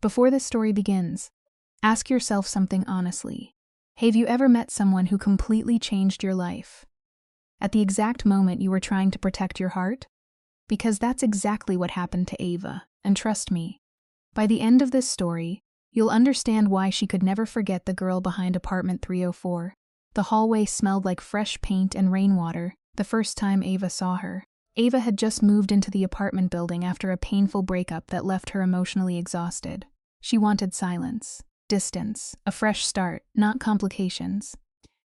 Before this story begins, ask yourself something honestly. Have you ever met someone who completely changed your life? At the exact moment you were trying to protect your heart? Because that's exactly what happened to Ava, and trust me, by the end of this story, you'll understand why she could never forget the girl behind apartment 304. The hallway smelled like fresh paint and rainwater the first time Ava saw her. Ava had just moved into the apartment building after a painful breakup that left her emotionally exhausted. She wanted silence, distance, a fresh start, not complications.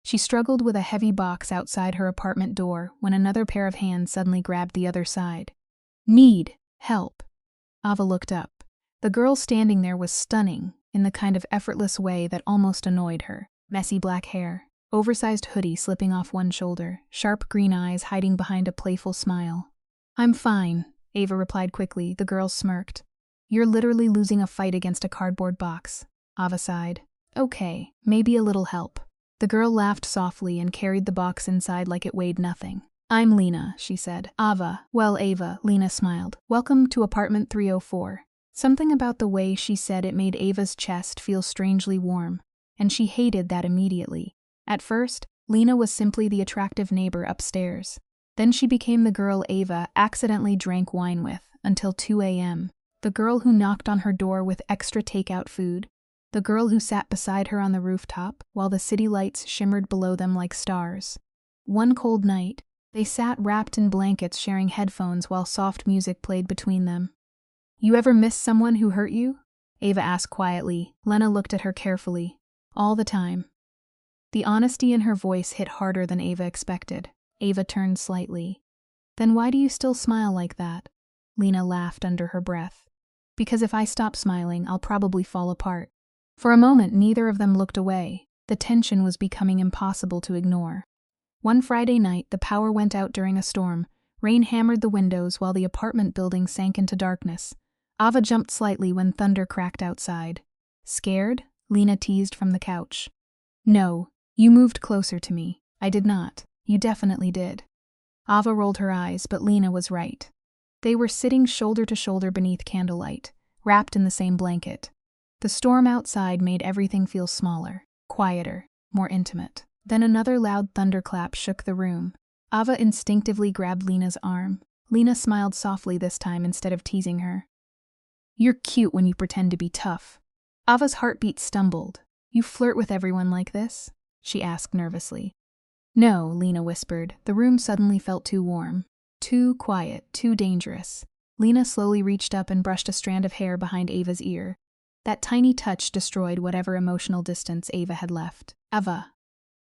She struggled with a heavy box outside her apartment door when another pair of hands suddenly grabbed the other side. Need help. Ava looked up. The girl standing there was stunning, in the kind of effortless way that almost annoyed her. Messy black hair, oversized hoodie slipping off one shoulder, sharp green eyes hiding behind a playful smile. I'm fine, Ava replied quickly. The girl smirked. You're literally losing a fight against a cardboard box. Ava sighed. Okay, maybe a little help. The girl laughed softly and carried the box inside like it weighed nothing. I'm Lena, she said. Ava. Well, Ava, Lena smiled. Welcome to apartment 304. Something about the way she said it made Ava's chest feel strangely warm, and she hated that immediately. At first, Lena was simply the attractive neighbor upstairs. Then she became the girl Ava accidentally drank wine with, until 2 a.m. The girl who knocked on her door with extra takeout food. The girl who sat beside her on the rooftop, while the city lights shimmered below them like stars. One cold night, they sat wrapped in blankets sharing headphones while soft music played between them. You ever miss someone who hurt you? Ava asked quietly. Lena looked at her carefully. All the time. The honesty in her voice hit harder than Ava expected. Ava turned slightly. Then why do you still smile like that? Lena laughed under her breath. Because if I stop smiling, I'll probably fall apart. For a moment, neither of them looked away. The tension was becoming impossible to ignore. One Friday night, the power went out during a storm. Rain hammered the windows while the apartment building sank into darkness. Ava jumped slightly when thunder cracked outside. Scared? Lena teased from the couch. No, you moved closer to me. I did not. You definitely did. Ava rolled her eyes, but Lena was right. They were sitting shoulder to shoulder beneath candlelight, wrapped in the same blanket. The storm outside made everything feel smaller, quieter, more intimate. Then another loud thunderclap shook the room. Ava instinctively grabbed Lena's arm. Lena smiled softly this time instead of teasing her. You're cute when you pretend to be tough. Ava's heartbeat stumbled. You flirt with everyone like this? She asked nervously. No, Lena whispered. The room suddenly felt too warm. Too quiet, too dangerous. Lena slowly reached up and brushed a strand of hair behind Ava's ear. That tiny touch destroyed whatever emotional distance Ava had left. Ava.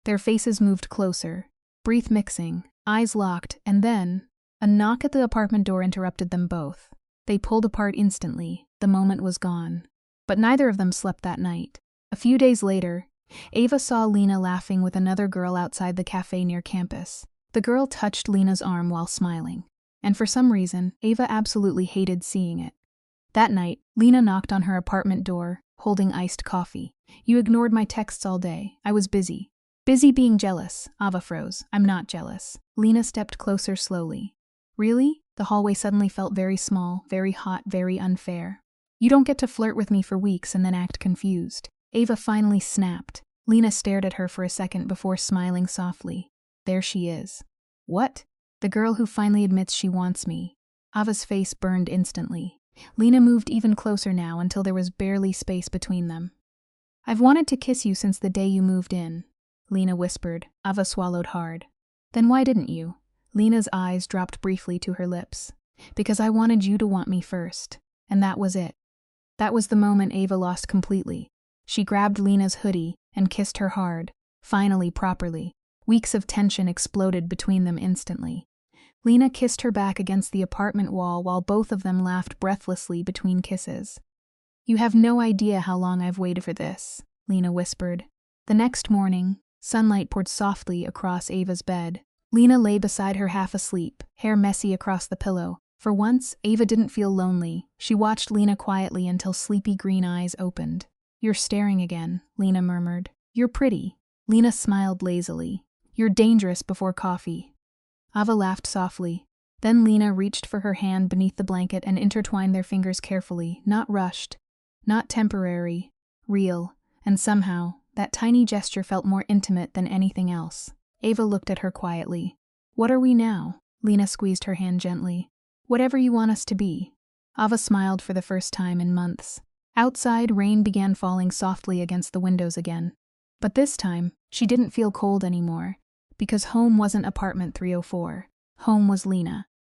Their faces moved closer, breath mixing, eyes locked, and then a knock at the apartment door interrupted them both. They pulled apart instantly. The moment was gone. But neither of them slept that night. A few days later, Ava saw Lena laughing with another girl outside the cafe near campus. The girl touched Lena's arm while smiling, and for some reason, Ava absolutely hated seeing it. That night, Lena knocked on her apartment door, holding iced coffee. You ignored my texts all day. I was busy. Busy being jealous. Ava froze. I'm not jealous. Lena stepped closer slowly. Really? The hallway suddenly felt very small, very hot, very unfair. You don't get to flirt with me for weeks and then act confused. Ava finally snapped. Lena stared at her for a second before smiling softly. There she is. What? The girl who finally admits she wants me. Ava's face burned instantly. Lena moved even closer now until there was barely space between them. I've wanted to kiss you since the day you moved in, Lena whispered. Ava swallowed hard. Then why didn't you? Lena's eyes dropped briefly to her lips. Because I wanted you to want me first. And that was it. That was the moment Ava lost completely. She grabbed Lena's hoodie and kissed her hard, finally properly. Weeks of tension exploded between them instantly. Lena kissed her back against the apartment wall while both of them laughed breathlessly between kisses. You have no idea how long I've waited for this, Lena whispered. The next morning, sunlight poured softly across Ava's bed. Lena lay beside her half asleep, hair messy across the pillow. For once, Ava didn't feel lonely. She watched Lena quietly until sleepy green eyes opened. You're staring again, Lena murmured. You're pretty. Lena smiled lazily. You're dangerous before coffee. Ava laughed softly. Then Lena reached for her hand beneath the blanket and intertwined their fingers carefully, not rushed. Not temporary, real, and somehow, that tiny gesture felt more intimate than anything else. Ava looked at her quietly. What are we now? Lena squeezed her hand gently. Whatever you want us to be. Ava smiled for the first time in months. Outside, rain began falling softly against the windows again. But this time, she didn't feel cold anymore, because home wasn't apartment 304. Home was Lena.